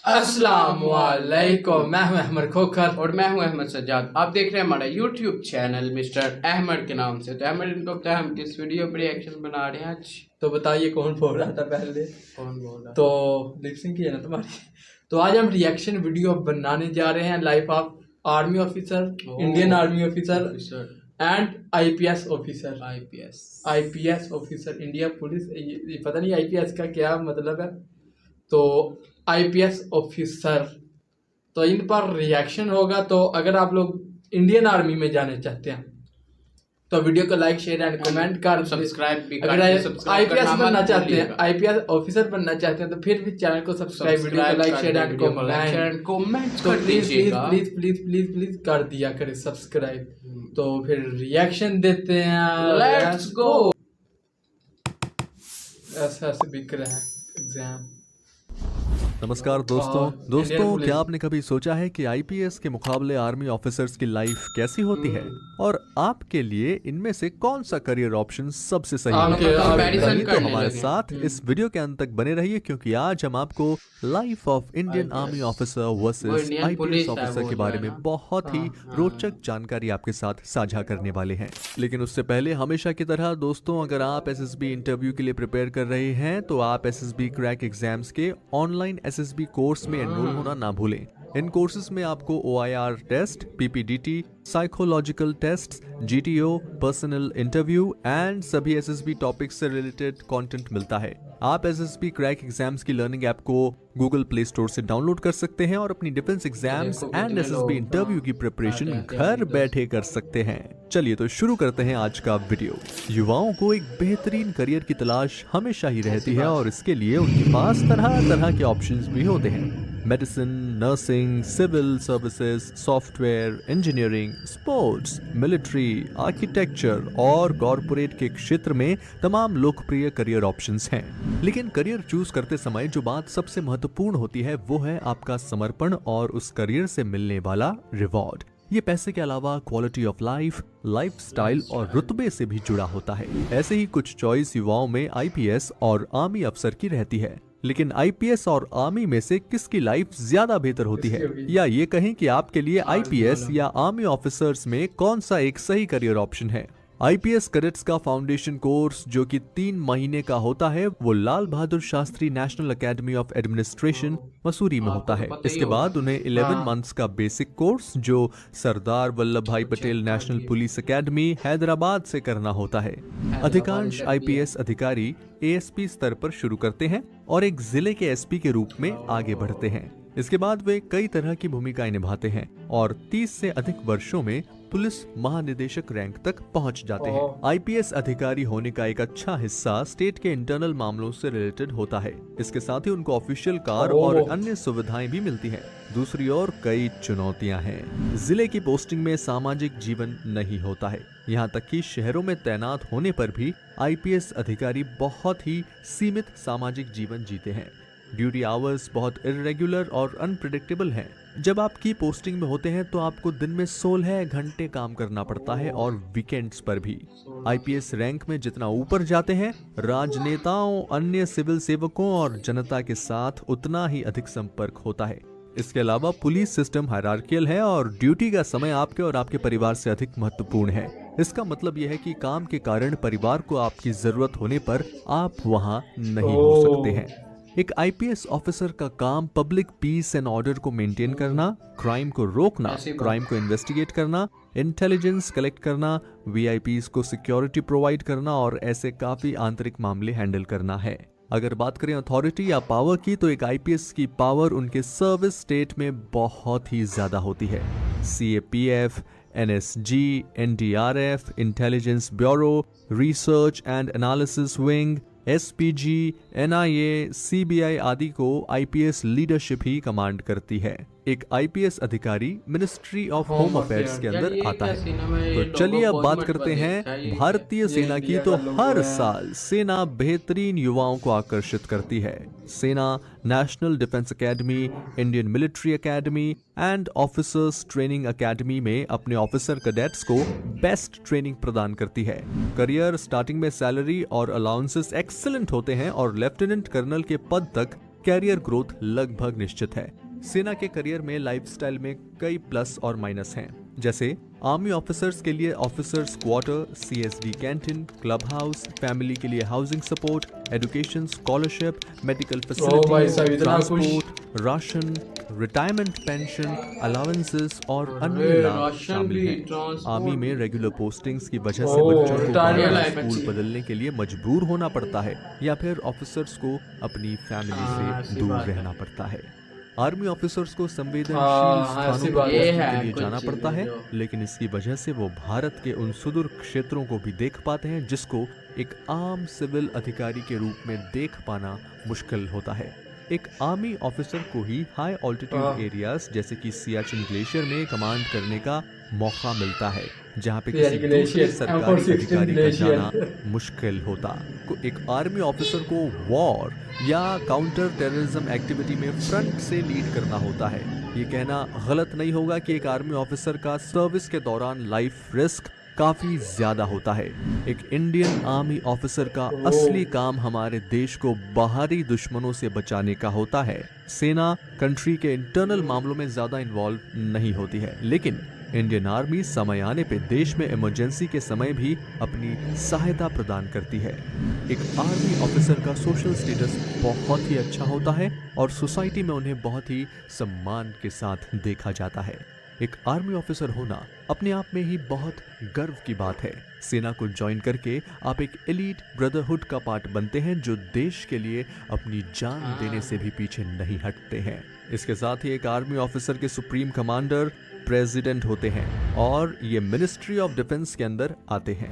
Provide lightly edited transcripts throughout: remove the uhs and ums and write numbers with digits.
अस्सलाम वालेकुम। मैं हूं अहमद खोखर और मैं हूं अहमद सज्जाद। आप देख रहे हैं हमारा YouTube चैनल मिस्टर अहमद के नाम से। तो अहमद, इनको पता है हम किस वीडियो पर रिएक्शन बना रहे हैं आज? तो बताइए कौन बोल रहा था पहले? कौन बोल रहा? तो लिपसिंग की है ना तुम्हारी। तो आज हम रिएक्शन वीडियो बनाने जा रहे हैं life of army officer, Indian army officer and IPS officer. IPS officer India police, ये पता नहीं आईपीएस का क्या मतलब है। तो आईपीएस ऑफिसर, तो इन पर रिएक्शन होगा। तो अगर आप लोग इंडियन आर्मी में जाना चाहते हैं तो वीडियो को लाइक शेयर एंड कमेंट कर सब्सक्राइब भी अगर आईपीएस बनना चाहते हैं, कर आईपीएस ऑफिसर बनना चाहते हैं तो फिर भी चैनल को सब्सक्राइब, वीडियो को लाइक शेयर एंड कमेंट कर प्लीज दीजिएगा। प्लीज प्लीज प्लीज प्लीज कर दिया करें सब्सक्राइब। तो फिर रिएक्शन देते हैं, लेट्स गो। ऐसा बिक रहा है एग्जाम। नमस्कार दोस्तों। पुलिस। क्या आपने कभी सोचा है कि आईपीएस के मुकाबले आर्मी ऑफिसर्स की लाइफ कैसी होती है और आपके लिए इनमें से कौन सा करियर ऑप्शन सबसे सही है? कंपैरिजन तो करने हमारे लगे। साथ इस वीडियो के अंत तक बने रहिए, क्योंकि आज हम आपको life of Indian army officer वो वर्सेस इंडियन आईपीएस पुलिस है, ऑफिसर वो के जो बारे है में ना। बहुत ही रोचक जानकारी आपके साथ साझा करने वाले हैं। लेकिन उससे पहले हमेशा की तरह दोस्तों, अगर आप एसएसबी इंटरव्यू के लिए प्रिपेयर कर रहे हैं तो आप एसएसबी क्रैक एग्जाम्स के ऑनलाइन एसएसबी कोर्स में एनरोल होना ना भूलें। इन कोर्सेज में आपको OIR test, PPDT, psychological test, GTO, personal interview and सभी एसएसबी टॉपिक्स से रिलेटेड कंटेंट मिलता है। आप एसएसबी क्रैक एग्जाम्स की लर्निंग ऐप को गूगल प्ले स्टोर से डाउनलोड कर सकते हैं और अपनी defence exams and SSB interview की प्रिपरेशन घर बैठे कर सकते हैं। चलिए तो शुरू करते हैं आज का वीडियो। युवाओं को एक बेहतरीन करियर की तलाश हमेशा ही रहती है और इसके लिए उनके पास तरह तरह के ऑप्शंस भी होते हैं। Medicine, nursing, civil services, software, engineering, sports, military, architecture और कॉरपोरेट के क्षेत्र में तमाम लोकप्रिय करियर ऑप्शंस हैं। लेकिन करियर चूज करते समय जो बात सबसे महत्वपूर्ण होती है वो है आपका समर्पण और उस करियर से मिलने वाला रिवॉर्ड। ये पैसे के अलावा क्वालिटी ऑफ लाइफ, लाइफस्टाइल और रुतबे से भी जुड़ा होता है। ऐसे ही कुछ चॉइस युवाओं में आईपीएस और आर्मी अफसर की रहती है। लेकिन आईपीएस और आर्मी में से किसकी लाइफ ज्यादा बेहतर होती है, या ये कहें कि आपके लिए आईपीएस या आर्मी ऑफिसर्स में कौन सा एक सही करियर ऑप्शन है? आईपीएस कैडेट्स का फाउंडेशन कोर्स जो कि 3 महीने का होता है वो Lal Bahadur Shastri national academy of administration Mussoorie में होता है। इसके बाद उन्हें 11 मंथ्स का बेसिक कोर्स जो सरदार वल्लभ भाई Patel national police academy Hyderabad से करना होता है। अधिकांश आईपीएस अधिकारी एएसपी स्तर पर शुरू करते हैं और एक जिले के एसपी के रूप में आगे बढ़ते हैं। इसके बाद वे कई तरह की भूमिकाएं निभाते हैं और 30 से अधिक वर्षों में पुलिस महानिदेशक रैंक तक पहुंच जाते हैं। आईपीएस अधिकारी होने का एक अच्छा हिस्सा स्टेट के इंटरनल मामलों से रिलेटेड होता है। इसके साथ ही उनको ऑफिशियल कार और अन्य सुविधाएं भी मिलती हैं। दूसरी ओर कई चुनौतियां हैं। जिले की पोस्टिंग में सामाजिक जीवन नहीं होता है। यहाँ तक कि शहरों में तैनात होने पर भी आईपीएस अधिकारी बहुत ही सीमित सामाजिक जीवन जीते हैं। ड्यूटी आवर्स बहुत इरेगुलर और अनप्रेडिक्टेबल हैं। जब आप की पोस्टिंग में होते हैं तो आपको दिन में 16 घंटे काम करना पड़ता है और वीकेंड्स पर भी। आईपीएस रैंक में जितना ऊपर जाते हैं, राजनेताओं, अन्य सिविल सेवकों और जनता के साथ उतना ही अधिक संपर्क होता है। इसके अलावा पुलिस सिस्टम हायरार्कियल है और ड्यूटी का समय आपके और आपके परिवार से अधिक महत्वपूर्ण है। इसका मतलब यह है कि काम के कारण परिवार को आपकी जरूरत होने पर आप वहां नहीं हो सकते हैं। एक आईपीएस ऑफिसर का काम पब्लिक पीस एंड ऑर्डर को मेंटेन करना, क्राइम को रोकना, क्राइम को इन्वेस्टिगेट करना, इंटेलिजेंस कलेक्ट करना, वीआईपीस को सिक्योरिटी प्रोवाइड करना और ऐसे काफी आंतरिक मामले हैंडल करना है। अगर बात करें अथॉरिटी या पावर की, तो एक आईपीएस की पावर उनके सर्विस स्टेट में बहुत ही ज्यादा होती है। CAPF, NSG, NDRF, intelligence bureau, research and analysis wing, SPG, NIA, CBI आदि को आईपीएस लीडरशिप ही कमांड करती है। एक आईपीएस अधिकारी मिनिस्ट्री ऑफ होम अफेयर्स के अंदर आता है। तो चलिए अब बात करते हैं भारतीय सेना की। तो हर साल सेना बेहतरीन युवाओं को आकर्षित करती है। सेना national defence academy, Indian military academy and officers training academy में अपने ऑफिसर कैडेट्स को बेस्ट ट्रेनिंग प्रदान करती है। करियर स्टार्टिंग में सैलरी और अलाउंसेस एक्सीलेंट होते हैं और लेफ्टिनेंट कर्नल के पद तक कैरियर ग्रोथ लगभग निश्चित है। सेना के करियर में लाइफस्टाइल में कई प्लस और माइनस हैं, जैसे आर्मी ऑफिसर्स के लिए officers quarter, CSD canteen, club house, family के लिए housing support, education scholarship, medical facility, transport, ration, retirement pension, allowances और अन्य लाभ शामिल हैं। आर्मी में रेगुलर पोस्टिंग्स की वजह से बच्चों को बार-बार स्कूल बदलने के लिए मजबूर होना पड़ता है या फिर ऑफिसर्स को अपनी फैमिली से दूर रहना पड़ता है। आर्मी ऑफिसर्स को संवेदनशील स्थानों पर पोस्टिंग के लिए जाना पड़ता है, लेकिन इसकी वजह से वो भारत के उन सुदूर क्षेत्रों को भी देख पाते हैं जिसको एक आम सिविल अधिकारी के रूप में देख पाना मुश्किल होता है। एक आर्मी ऑफिसर को ही हाई ऑल्टीट्यूड एरियाज जैसे कि सियाचिन ग्लेशियर में कमांड करने का मौका मिलता है, जहां पे किसी दूसरे सरकारी अधिकारी का जाना मुश्किल होता। एक आर्मी ऑफिसर को वॉर या काउंटर टेररिज्म एक्टिविटी में फ्रंट से लीड करना होता है। ये कहना गलत नहीं होगा कि एक आर्मी ऑफिसर का सर्विस के दौरान लाइफ रिस्क काफी ज्यादा होता है। एक इंडियन आर्मी ऑफिसर का असली काम हमारे देश को बाहरी दुश्मनों से बचाने का होता है। सेना कंट्री के इंटरनल मामलों में ज्यादा इन्वॉल्व नहीं होती है, लेकिन इंडियन आर्मी समय आने पे देश में इमरजेंसी के समय भी अपनी सहायता प्रदान करती है। एक आर्मी ऑफिसर का सोशल स्टेटस बहुत ही अच्छा होता है और सोसाइटी में उन्हें बहुत ही सम्मान के साथ देखा जाता है। एक आर्मी ऑफिसर होना अपने आप में ही बहुत गर्व की बात है। सेना को ज्वाइन करके आप एक एलीट ब्रदरहुड का पार्ट बनते हैं जो देश के लिए अपनी जान देने से भी पीछे नहीं हटते हैं। इसके साथ ही एक आर्मी ऑफिसर के सुप्रीम कमांडर प्रेसिडेंट होते हैं और ये मिनिस्ट्री ऑफ डिफेंस के अंदर आते हैं।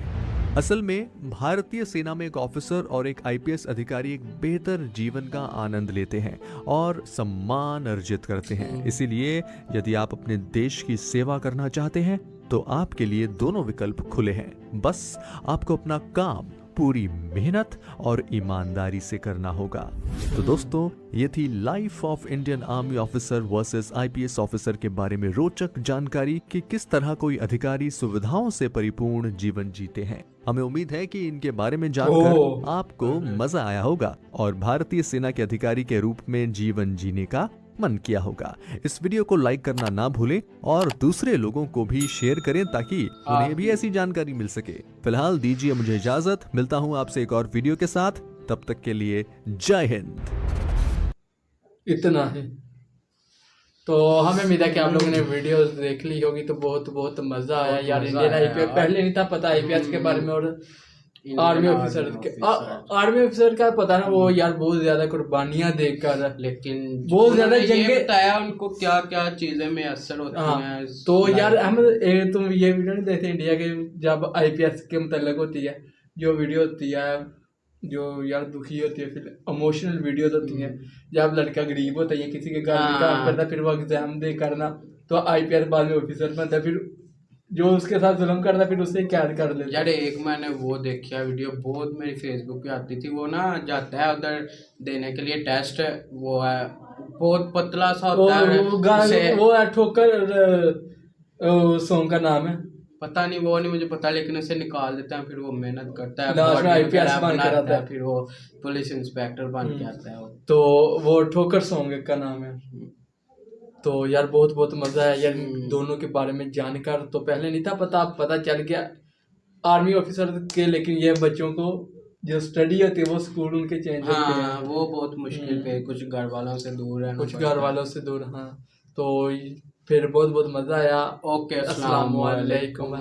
असल में भारतीय सेना में एक ऑफिसर और एक IPS अधिकारी एक बेहतर जीवन का आनंद लेते हैं और सम्मान अर्जित करते हैं। इसीलिए यदि आप अपने देश की सेवा करना चाहते हैं तो आपके लिए दोनों विकल्प खुले हैं। बस आपको अपना काम पूरी मेहनत और ईमानदारी से करना होगा। तो दोस्तों, ये थी life of Indian army officer versus IPS officer के बारे में रोचक जानकारी कि किस तरह कोई अधिकारी सुविधाओं से परिपूर्ण जीवन जीते हैं। हमें उम्मीद है कि इनके बारे में जानकर आपको मजा आया होगा और भारतीय सेना के अधिकारी के रूप में जीवन जीने का मन किया होगा। इस वीडियो को लाइक करना ना भूलें और दूसरे लोगों को भी शेयर करें ताकि उन्हें भी ऐसी जानकारी मिल सके। फिलहाल दीजिए मुझे इजाजत, मिलता हूं आपसे एक और वीडियो के साथ। तब तक के लिए जय हिंद। इतना ही तो हमें उम्मीद है कि आप लोगों ने वीडियो देख ली होगी, तो बहुत बहुत मजा आया यार। इंडियन IPS पहले नहीं था पता IPS के बारे में, और आर्मी ऑफिसर का पता ना, वो यार बहुत ज्यादा कुर्बानियां देकर, लेकिन बहुत ज्यादा जंगे बताया उनको क्या क्या चीजें में असर होती हैं। तो यार हम तुम ये वीडियो नहीं देखते इंडिया के, जब IPS के मतलब होती है जो वीडियो होती है जो यार दुखी होती है, फिर इमोशनल वीडियोस होती हैं जब लड़का गरीब होता है, किसी के घर में काम करता है, फिर वो एग्जाम दे करना, तो IPS बाद में ऑफिसर बनता है, फिर जो उसके साथ जुल्म करता है फिर उससे कैद कर लेता है। यार एक मैंने वो देखा वीडियो, बहुत मेरी फेसबुक पे आती थी। वो ना जाता है उधर देने के लिए टेस्ट, वो है बहुत पतला सा होता है, वो है ठोकर सॉन्ग का नाम है, पता नहीं, वो नहीं मुझे पता, लेकिन उसे निकाल देता है, फिर वो मेहनत करता है, IPS बन के आता है, फिर वो पुलिस इंस्पेक्टर बन के आता है। तो वो ठोकर सॉन्ग का नाम है। तो यार बहुत बहुत मजा है यार दोनों के बारे में जानकर। तो पहले नहीं था पता चल गया आर्मी ऑफिसर के, लेकिन ये बच्चों को जो स्टडी होती है वो स्कूल उनके चेंज होते हैं, वो बहुत मुश्किल पे, कुछ घर वालों से दूर है, कुछ घर वालों से दूर। हाँ, तो फिर बहुत बहुत मजा आया। ओके, अस्सलाम वालेकुम।